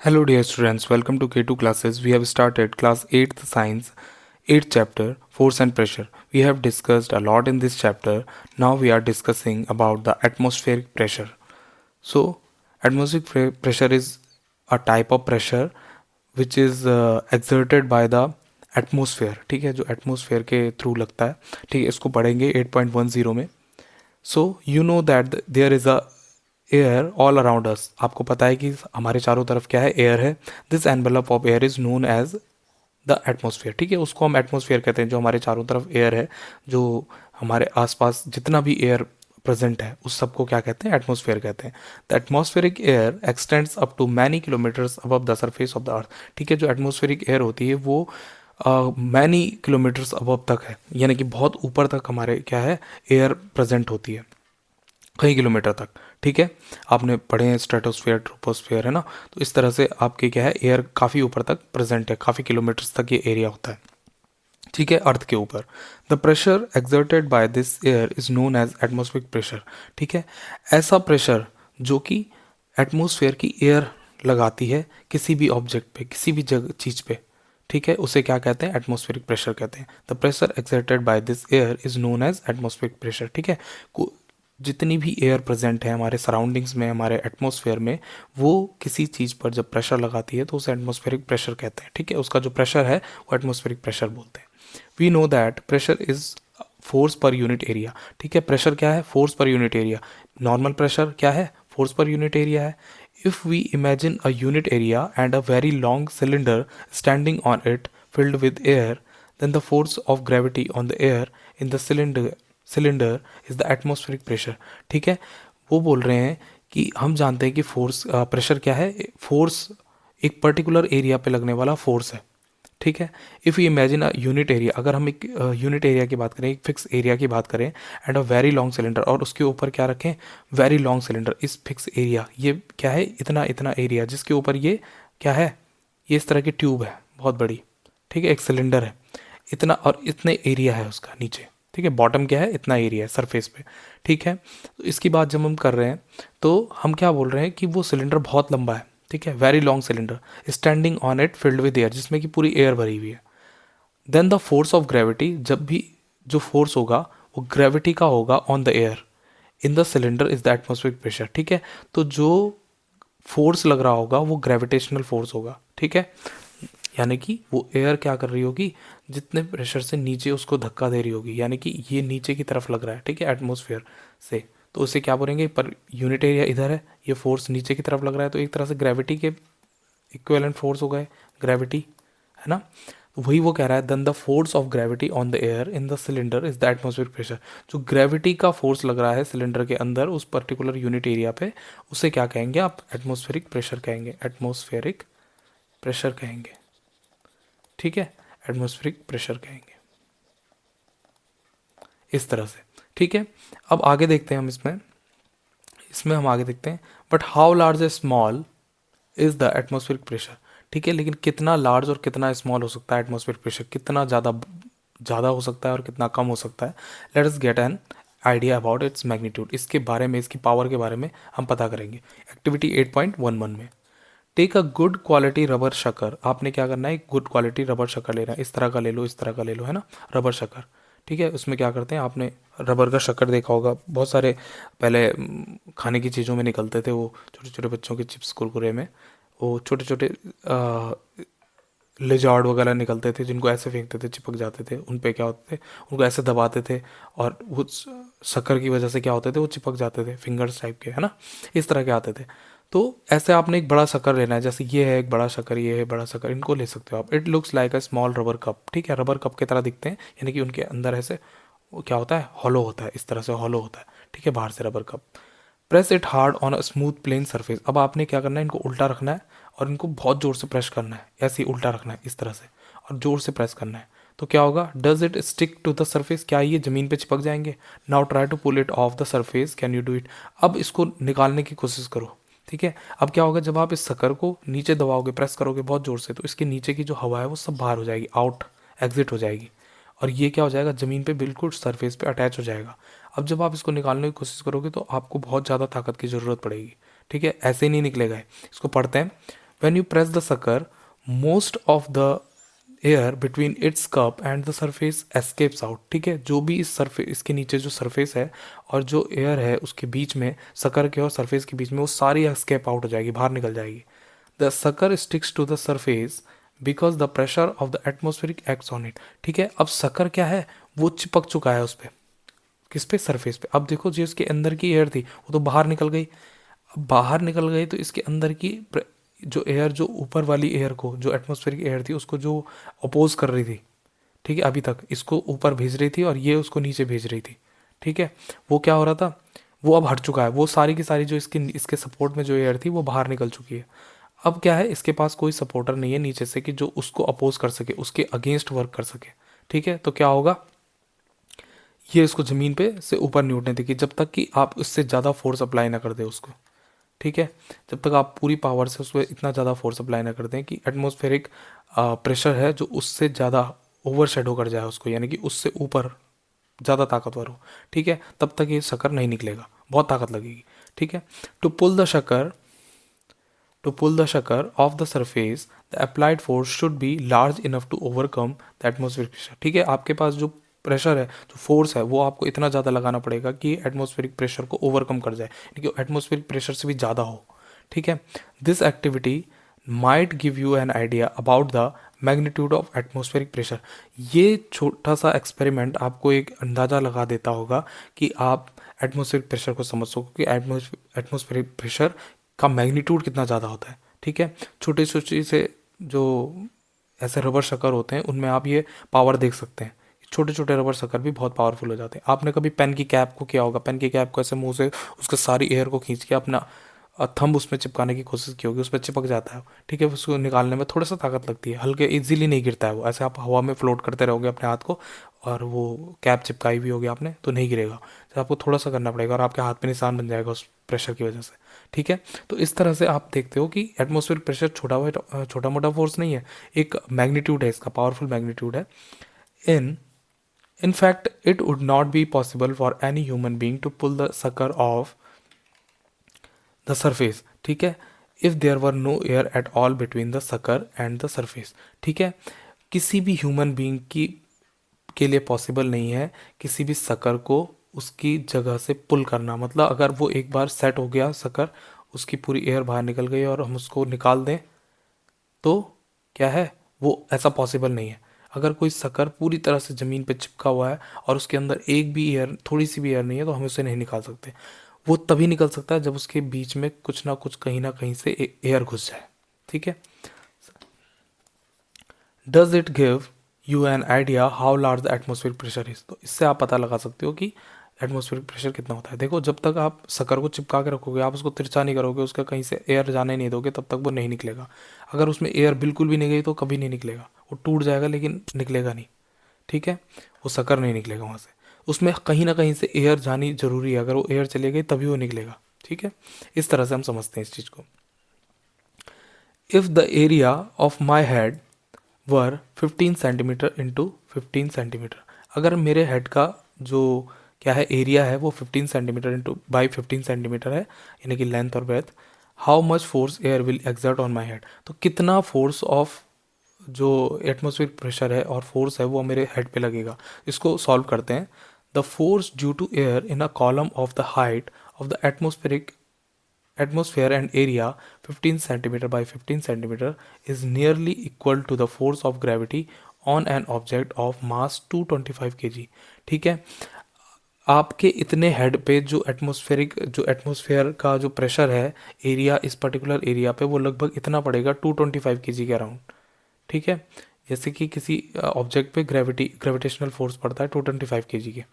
Hello dear students, welcome to K2 classes. We have started class 8th science, 8th chapter, force and pressure. We have discussed a lot in this chapter. Now we are discussing about the atmospheric pressure. So, atmospheric pressure is a type of pressure which is exerted by the atmosphere. ठीक है, जो atmosphere के through लगता है. ठीक है, इसको पढ़ेंगे 8.10 में. So you know that there is a air all around us. आपको पता है कि हमारे चारों तरफ क्या है, एयर है. This envelope of air is known as the atmosphere. ठीक है, उसको हम एटमोसफियर कहते हैं. जो हमारे चारों तरफ एयर है, जो हमारे आसपास जितना भी एयर प्रेजेंट है, उस सबको क्या कहते हैं, एटमोसफियर कहते हैं. The atmospheric air extends up to many kilometres above the surface of the earth. ठीक है, जो एटमोस्फेरिक एयर होती है वो मैनी किलोमीटर्स अबव तक है, यानी कि बहुत ऊपर तक हमारे क्या है, एयर प्रेजेंट होती है, कई किलोमीटर तक. ठीक है, आपने पढ़े हैं स्ट्रेटोस्फेयर, ट्रोपोस्फेयर, है ना. तो इस तरह से आपके क्या है, एयर काफ़ी ऊपर तक प्रेजेंट है, काफ़ी किलोमीटर्स तक ये एरिया होता है. ठीक है, अर्थ के ऊपर. The pressure exerted by this air is known as atmospheric pressure. ठीक है, ऐसा प्रेशर जो कि एटमोस्फेयर की एयर लगाती है किसी भी ऑब्जेक्ट पे, किसी भी जगह चीज़ पे. ठीक है, उसे क्या कहते हैं, एटमोस्फेरिक प्रेशर कहते हैं. The pressure exerted by this air is known as atmospheric pressure. ठीक है, जितनी भी एयर प्रेजेंट है हमारे सराउंडिंग्स में, हमारे एटमॉस्फेयर में, वो किसी चीज़ पर जब प्रेशर लगाती है तो उसे एटमॉस्फेरिक प्रेशर कहते हैं. ठीक है, उसका जो प्रेशर है वो एटमॉस्फेरिक प्रेशर बोलते हैं. We know that pressure is force per unit area. ठीक है, प्रेशर क्या है, force per unit area. Normal pressure क्या है, फोर्स पर यूनिट एरिया है. If we imagine a unit area and a very long cylinder standing on it filled with air, then the force of gravity on the air in the cylinder is the atmospheric pressure. ठीक है, वो बोल रहे हैं कि हम जानते हैं कि फोर्स, प्रेशर क्या है, फोर्स एक पर्टिकुलर एरिया पे लगने वाला फोर्स है. ठीक है, if you imagine a unit area, अगर हम एक यूनिट एरिया की बात करें, एक फिक्स एरिया की बात करें, and a very long cylinder, और उसके ऊपर क्या रखें, वेरी लॉन्ग सिलेंडर. इस फिक्स एरिया, ये क्या है, इतना इतना एरिया जिसके ऊपर ये क्या है, ये इस तरह की ट्यूब है बहुत बड़ी. ठीक है, एक सिलेंडर है, इतना और इतने एरिया है उसका नीचे. ठीक है, बॉटम क्या है, इतना एरिया है सरफेस पे. ठीक है, तो इसकी बात जब हम कर रहे हैं तो हम क्या बोल रहे हैं कि वो सिलेंडर बहुत लंबा है. ठीक है, very long cylinder standing on it filled with air, जिसमें कि पूरी एयर भरी हुई है. Then the force of gravity, जब भी जो फोर्स होगा वो ग्रेविटी का होगा on the air in the cylinder is the atmospheric pressure. ठीक है, तो जो फोर्स लग रहा होगा वो ग्रेविटेशनल फोर्स होगा. ठीक है, यानी कि वो एयर क्या कर रही होगी, जितने प्रेशर से नीचे उसको धक्का दे रही होगी, यानी कि ये नीचे की तरफ लग रहा है. ठीक है, एटमोसफियर से, तो उसे क्या बोलेंगे, पर यूनिट एरिया इधर है, ये फोर्स नीचे की तरफ लग रहा है, तो एक तरह से ग्रेविटी के इक्विवेलेंट फोर्स हो गए, ग्रेविटी, है ना. तो वही वो कह रहा है, then the force of gravity on the air in the cylinder is the atmospheric pressure. जो ग्रेविटी का फोर्स लग रहा है सिलेंडर के अंदर उस पर्टिकुलर यूनिट एरिया पे, उसे क्या कहेंगे आप, एटमोस्फेरिक प्रेशर कहेंगे, एटमोस्फेरिक प्रेशर कहेंगे. ठीक है, एटमॉस्फेरिक प्रेशर कहेंगे इस तरह से. ठीक है, अब आगे देखते हैं हम इसमें इसमें हम आगे देखते हैं, but how large A small is the atmospheric pressure. ठीक है, लेकिन कितना लार्ज और कितना स्मॉल हो सकता है एटमॉस्फेरिक प्रेशर, कितना ज़्यादा ज़्यादा हो सकता है और कितना कम हो सकता है. Let us get an idea about its magnitude. इसके बारे में, इसकी पावर के बारे में हम पता करेंगे एक्टिविटी 8.11 में. Take a good quality rubber sucker. आपने क्या करना है, एक गुड क्वालिटी रबर शकर लेना है. इस तरह का ले लो, इस तरह का ले लो, है ना, रबर शकर. ठीक है, उसमें क्या करते हैं, आपने रबर का शक्कर देखा होगा, बहुत सारे पहले खाने की चीज़ों में निकलते थे वो, छोटे छोटे बच्चों के चिप्स कुरकुरे में वो छोटे छोटे लिजार्ड वगैरह निकलते थे, जिनको ऐसे फेंकते थे, चिपक जाते थे उन पे, क्या होते थे, उनको ऐसे दबाते थे और वो शक्कर की वजह से क्या होते थे, वो चिपक जाते थे, फिंगर्स टाइप के, है ना, इस तरह के आते थे. तो ऐसे आपने एक बड़ा शक्कर लेना है, जैसे ये है एक बड़ा शक्कर, ये है बड़ा शक्कर, इनको ले सकते हो आप. It looks like a small rubber cup. ठीक है, रबर कप की तरह दिखते हैं, यानी कि उनके अंदर ऐसे वो क्या होता है, हॉलो होता है, इस तरह से हॉलो होता है. ठीक है, बाहर से rubber cup. Press it hard on a smooth plane surface. अब आपने क्या करना है, इनको उल्टा रखना है और इनको बहुत ज़ोर से प्रेस करना है, ऐसे ही उल्टा रखना है इस तरह से, और ज़ोर से प्रेस करना है. तो क्या होगा, does it stick to the surface, क्या ये ज़मीन पे चिपक जाएंगे. Now try to pull it off the surface, can you do it. अब इसको निकालने की कोशिश करो. ठीक है, अब क्या होगा, जब आप इस शक्कर को नीचे दबाओगे, प्रेस करोगे बहुत ज़ोर से, तो इसके नीचे की जो हवा है वो सब बाहर हो जाएगी, आउट, एग्जिट हो जाएगी, और ये क्या हो जाएगा, ज़मीन पे बिल्कुल सरफेस पे अटैच हो जाएगा. अब जब आप इसको निकालने की कोशिश करोगे तो आपको बहुत ज़्यादा ताकत की ज़रूरत पड़ेगी. ठीक है, ऐसे ही नहीं निकलेगा. इसको पढ़ते हैं. When you press the sucker, most of the air between its cup and the surface escapes out. ठीक है, जो भी इस सरफेस, इसके नीचे जो सरफेस है और जो एयर है उसके बीच में, सकर के और सरफेस के बीच में, वो सारी एस्केप आउट हो जाएगी, बाहर निकल जाएगी। The sucker sticks to the surface because the pressure of the atmospheric acts on it. ठीक है, अब सकर क्या है, वो चिपक चुका है उस पर, किस पे, सरफेस पे। अब देखो जो इसके अंदर की एयर थी वो तो बाहर निकल गई। अब बाहर निकल गई तो इसके अंदर की जो एयर, जो ऊपर वाली एयर को, जो एटमॉस्फेरिक एयर थी उसको जो अपोज कर रही थी, ठीक है, अभी तक इसको ऊपर भेज रही थी और ये उसको नीचे भेज रही थी। ठीक है, वो क्या हो रहा था, वो अब हट चुका है, वो सारी की सारी जो इसके सपोर्ट में जो एयर थी वो बाहर निकल चुकी है। अब क्या है, इसके पास कोई सपोर्टर नहीं है नीचे से कि जो उसको अपोज कर सके, उसके अगेंस्ट वर्क कर सके। ठीक है, तो क्या होगा, ये इसको ज़मीन पे से ऊपर नहीं उठने देगी जब तक कि आप उससे ज़्यादा फोर्स अप्लाई ना कर दे उसको। ठीक है, जब तक आप पूरी पावर से उसमें इतना ज़्यादा फोर्स अप्लाई ना कर दें कि एटमॉस्फेरिक प्रेशर है जो उससे ज़्यादा ओवर शेडो कर जाए उसको, यानी कि उससे ऊपर ज़्यादा ताकतवर हो। ठीक है, तब तक ये शक्कर नहीं निकलेगा, बहुत ताकत लगेगी। ठीक है, टू पुल द शक्कर, to pull the sugar off the surface, the applied force should be large enough to overcome the atmospheric pressure। ठीक है, आपके पास जो प्रेशर है, जो फोर्स है, वो आपको इतना ज़्यादा लगाना पड़ेगा कि एटमॉस्फेरिक प्रेशर को ओवरकम कर जाए, यानी कि एटमॉस्फेरिक प्रेशर से भी ज़्यादा हो। ठीक है, this activity might give you an idea about the magnitude of atmospheric pressure. ये छोटा सा एक्सपेरिमेंट आपको एक अंदाज़ा लगा देता होगा कि आप एटमॉस्फेरिक प्रेशर को समझ सको कि एटमॉस्फेरिक प्रेशर का मैग्नीट्यूड कितना ज़्यादा होता है। ठीक है, छोटे छोटे से जो ऐसे रबर शक्कर होते हैं उनमें आप ये पावर देख सकते हैं। छोटे छोटे रबर शक्कर भी बहुत पावरफुल हो जाते हैं। आपने कभी पेन की कैप को किया होगा, पेन की कैप को ऐसे मुंह से उसके सारी एयर को खींच के अपना थंब उसमें चिपकाने की कोशिश की होगी, उसमें चिपक जाता है। ठीक है, उसको निकालने में थोड़ा सा ताकत लगती है, हल्के इजीली नहीं गिरता है वो, ऐसे आप हवा में फ्लोट करते रहोगे अपने हाथ को और वो कैप चिपकाई भी होगी आपने तो नहीं गिरेगा, तो आपको थोड़ा सा करना पड़ेगा और आपके हाथ पे निशान बन जाएगा उस प्रेशर की वजह से। ठीक है, तो इस तरह से आप देखते हो कि एटमॉस्फेरिक प्रेशर छोटा मोटा फोर्स नहीं है, एक मैग्नीट्यूड है, इसका पावरफुल मैग्नीट्यूड है। इन In fact, it would not be possible for any human being to pull the sucker off the surface। ठीक है, if there were no air at all between the sucker and the surface। ठीक है, किसी भी human being की के लिए possible नहीं है किसी भी सकर को उसकी जगह से पुल करना। मतलब अगर वो एक बार सेट हो गया सकर, उसकी पूरी एयर बाहर निकल गई और हम उसको निकाल दें तो क्या है, वो ऐसा पॉसिबल नहीं है। अगर कोई सकर पूरी तरह से ज़मीन पे चिपका हुआ है और उसके अंदर एक भी एयर, थोड़ी सी भी एयर नहीं है, तो हम उसे नहीं निकाल सकते। वो तभी निकल सकता है जब उसके बीच में कुछ ना कहीं से एयर घुस जाए। ठीक है, does it give you an idea how large the atmospheric pressure is. तो इससे आप पता लगा सकते हो कि एटमोस्फेरिक प्रेशर कितना होता है। देखो, जब तक आप शक्कर को चिपका के रखोगे, आप उसको तिरछा नहीं करोगे, उसका कहीं से एयर जाने नहीं दोगे, तब तक वो नहीं निकलेगा। अगर उसमें एयर बिल्कुल भी नहीं गई तो कभी नहीं निकलेगा, वो टूट जाएगा लेकिन निकलेगा नहीं। ठीक है, वो शक्कर नहीं निकलेगा वहाँ से, उसमें कहीं ना कहीं से एयर जानी जरूरी है, अगर वो एयर चली गई तभी वो निकलेगा। ठीक है, इस तरह से हम समझते हैं इस चीज़ को। If the area of my head were 15 centimetre into 15 centimetre, अगर मेरे हेड का जो क्या है एरिया है वो 15 सेंटीमीटर इंटू बाई 15 सेंटीमीटर है, यानी कि लेंथ और breadth, how much force air will exert on my head. तो कितना फोर्स ऑफ जो एटमोस्फेरिक प्रेशर है और फोर्स है वो मेरे हेड पे लगेगा। इसको सॉल्व करते हैं। The force due to air in a column of the height of the atmosphere and area 15 centimeter by 15 centimeter is nearly equal to the force of gravity on an object of mass 225 kg। ठीक है, आपके इतने head पे जो atmosphere का जो pressure है, area, इस पर्टिकुलर एरिया पे वो लगभग इतना पड़ेगा 225 kg के अराउंड। ठीक है, जैसे कि किसी ऑब्जेक्ट पे ग्रेविटेशनल फोर्स पड़ता है 225 kg के।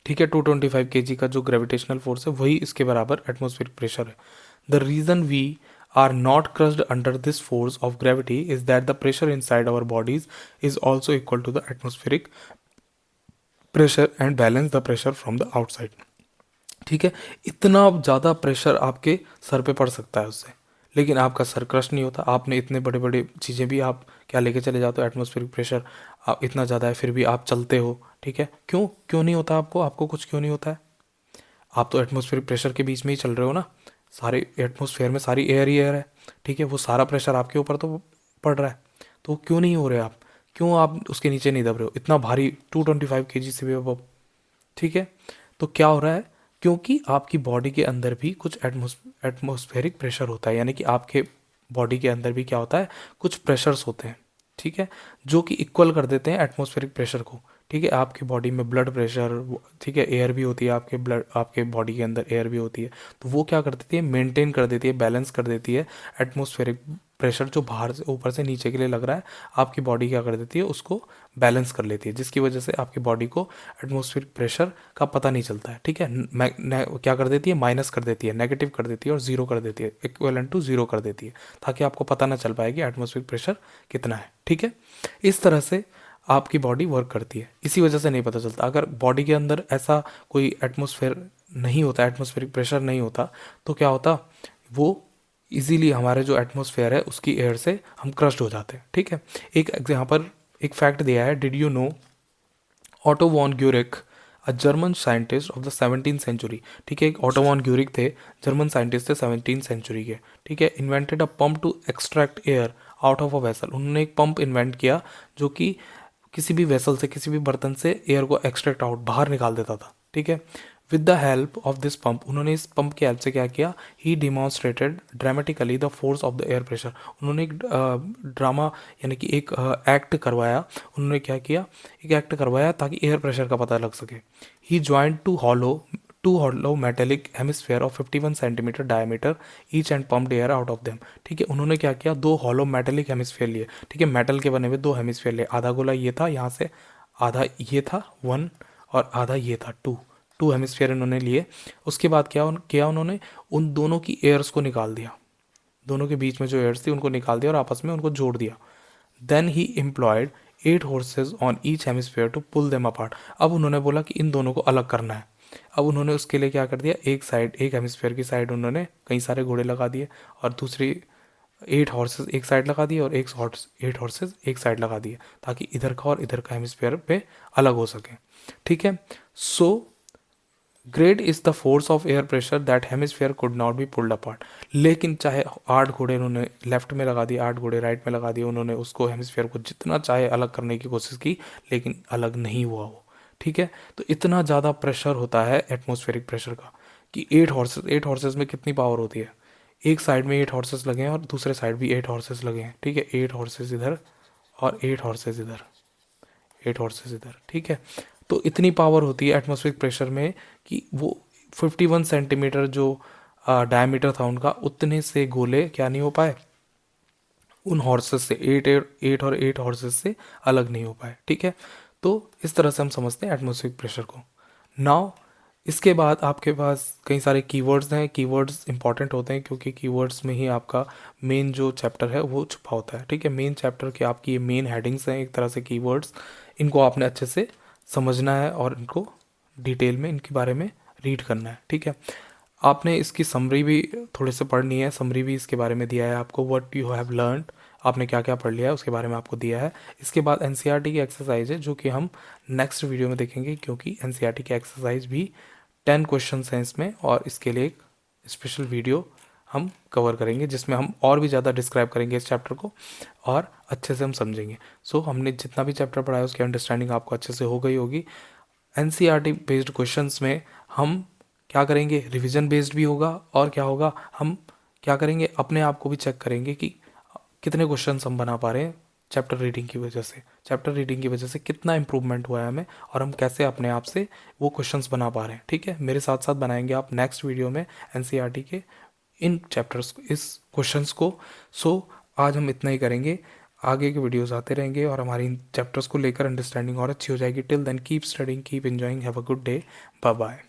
ठीक है, 225 kg का जो ग्रेविटेशनल फोर्स है वही इसके बराबर एटमॉस्फेरिक प्रेशर है। The reason we are not crushed under this force of gravity is that the pressure inside our bodies is also equal to the atmospheric pressure and balance the pressure from the outside. ठीक है, इतना ज़्यादा pressure आपके sir पे पड़ सकता है उससे, लेकिन आपका सर क्रश नहीं होता। आपने इतने बड़े बड़े चीज़ें भी आप क्या लेके चले जाते हो, एटमॉस्फेरिक प्रेशर आप इतना ज़्यादा है फिर भी आप चलते हो। ठीक है, क्यों क्यों नहीं होता आपको कुछ क्यों नहीं होता है? आप तो एटमॉस्फेरिक प्रेशर के बीच में ही चल रहे हो ना, सारे एटमॉस्फेयर में सारी एयर ही एयर है। ठीक है, वो सारा प्रेशर आपके ऊपर तो पड़ रहा है, तो क्यों नहीं हो रहे आप, क्यों आप उसके नीचे नहीं दब रहे हो, इतना भारी 225 kg से भी अब, ठीक है। तो क्या हो रहा है, क्योंकि आपकी बॉडी के अंदर भी कुछ एटमॉस्फेरिक प्रेशर होता है, यानी कि आपके बॉडी के अंदर भी क्या होता है, कुछ प्रेशर्स होते हैं, ठीक है, जो कि इक्वल कर देते हैं एटमॉस्फेरिक प्रेशर को, ठीक है। आपकी बॉडी में ब्लड प्रेशर, ठीक है, एयर भी होती है, आपके ब्लड, आपके बॉडी के अंदर एयर भी होती है, तो वो क्या कर देती है, मेंटेन कर देती है, बैलेंस कर देती है एटमॉस्फेरिक प्रेशर जो बाहर से ऊपर से नीचे के लिए लग रहा है, आपकी बॉडी क्या कर देती है, उसको बैलेंस कर लेती है, जिसकी वजह से आपकी बॉडी को एटमॉस्फेरिक प्रेशर का पता नहीं चलता है, ठीक है। क्या कर देती है, माइनस कर देती है, नेगेटिव कर देती है और जीरो कर देती है, इक्वलेंट टू जीरो कर देती है, ताकि आपको पता ना चल पाए कि एटमॉस्फेरिक प्रेशर कितना है, ठीक है। इस तरह से आपकी बॉडी वर्क करती है, इसी वजह से नहीं पता चलता। अगर बॉडी के अंदर ऐसा कोई एटमॉस्फेयर नहीं होता, एटमॉस्फेरिक प्रेशर नहीं होता, तो क्या होता, वो इजीली हमारे जो एटमॉस्फेयर है उसकी एयर से हम क्रस्ट हो जाते हैं, ठीक है। एक यहाँ पर एक फैक्ट दिया है, did you know Otto von Guericke, a German scientist of the 17th century, ठीक है, एक ऑटो वॉन ग्यूरिक थे, जर्मन साइंटिस्ट थे 17th सेंचुरी के, ठीक है, invented a pump to extract air out of a vessel. उन्होंने एक पंप इन्वेंट किया जो कि किसी भी वेसल से, किसी भी बर्तन से एयर को एक्सट्रैक्ट आउट, बाहर निकाल देता था, ठीक है। With the help of this pump, उन्होंने इस पंप की हेल्प से क्या किया, he demonstrated dramatically the force of the air pressure. उन्होंने एक ड्रामा, यानी कि एक एक्ट करवाया, उन्होंने क्या किया, एक एक्ट करवाया ताकि एयर प्रेशर का पता लग सके। He joined two hollow metallic hemisphere of 51 centimetre diameter each and pumped air out of them, ठीक है। उन्होंने क्या किया, दो हॉलो मेटेलिक हेमिस्फेयर लिए, ठीक है, मेटल के बने हुए दो हेमिस्फेयर लिए, आधा गोला ये था, यहाँ से आधा ये था 1 और आधा ये था 2, 2 हेमिस्फेयर इन्होंने लिए। उसके बाद क्या उन्होंने उन दोनों की एयर्स को निकाल दिया, दोनों के बीच में जो एयर्स थी उनको निकाल दिया और आपस में उनको जोड़ दिया। Then he employed 8 horses on each hemisphere to pull them apart. अब उन्होंने बोला कि इन दोनों को अलग करना है। अब उन्होंने उसके लिए क्या कर दिया, एक साइड, एक हेमिस्फेयर की साइड उन्होंने कई सारे घोड़े लगा दिए और दूसरी 8 horses एक साइड लगा दिए और 8 horses एक साइड लगा दिए, ताकि इधर का और इधर का हेमिस्फेयर पे अलग हो सके, ठीक है। So great is the force of air pressure that hemisphere could not be pulled apart. लेकिन चाहे 8 घोड़े उन्होंने लेफ्ट में लगा दिए, 8 घोड़े राइट में लगा दिए, उन्होंने उसको हेमिस्फेयर को जितना चाहे अलग करने की कोशिश की, लेकिन अलग नहीं हुआ वो, ठीक है। तो इतना ज़्यादा प्रेशर होता है एटमॉस्फेरिक प्रेशर का कि 8 horses में कितनी पावर होती है, एक साइड में 8 horses लगे हैं और दूसरे साइड भी 8 horses लगे हैं, ठीक है, 8 horses इधर और 8 horses इधर, 8 horses इधर, ठीक है। तो इतनी पावर होती है एटमॉस्फेरिक प्रेशर में कि वो 51 सेंटीमीटर जो डायमीटर था उनका, उतने से गोले क्या नहीं हो पाए, उन हॉर्सेस से, 8 और 8 हॉर्सेस से अलग नहीं हो पाए, ठीक है। तो इस तरह से हम समझते हैं एटमॉस्फेरिक प्रेशर को। नाउ इसके बाद आपके पास कई सारे कीवर्ड्स हैं, कीवर्ड्स इंपॉर्टेंट होते हैं क्योंकि कीवर्ड्स में ही आपका मेन जो चैप्टर है वो छुपा होता है, ठीक है। मेन चैप्टर के आपकी ये मेन हेडिंग्स हैं एक तरह से कीवर्ड्स, इनको आपने अच्छे से समझना है और इनको डिटेल में इनके बारे में रीड करना है, ठीक है। आपने इसकी समरी भी थोड़े से पढ़नी है, समरी भी इसके बारे में दिया है आपको, व्हाट यू हैव लर्नड, आपने क्या क्या पढ़ लिया है उसके बारे में आपको दिया है। इसके बाद एनसीईआरटी की एक्सरसाइज है जो कि हम नेक्स्ट वीडियो में देखेंगे, क्योंकि एनसीईआरटी की एक्सरसाइज भी 10 क्वेश्चंस हैं इसमें, और इसके लिए एक स्पेशल वीडियो हम कवर करेंगे जिसमें हम और भी ज़्यादा डिस्क्राइब करेंगे इस चैप्टर को और अच्छे से हम समझेंगे। सो हमने जितना भी चैप्टर पढ़ा है उसकी अंडरस्टैंडिंग आपको अच्छे से हो गई होगी। एनसीईआरटी बेस्ड क्वेश्चंस में हम क्या करेंगे, रिवीजन बेस्ड भी होगा, और क्या होगा, हम क्या करेंगे, अपने आप को भी चेक करेंगे कि कितने क्वेश्चंस हम बना पा रहे हैं चैप्टर रीडिंग की वजह से, चैप्टर रीडिंग की वजह से कितना इंप्रूवमेंट हुआ है हमें, और हम कैसे अपने आप से वो क्वेश्चंस बना पा रहे हैं, ठीक है। मेरे साथ साथ बनाएंगे आप नेक्स्ट वीडियो में एनसीईआरटी के इन चैप्टर्स, इस क्वेश्चंस को। सो आज हम इतना ही करेंगे, आगे के वीडियोस आते रहेंगे और हमारी इन चैप्टर्स को लेकर अंडरस्टैंडिंग और अच्छी हो जाएगी। Till then keep studying, keep enjoying, have a good day, bye bye.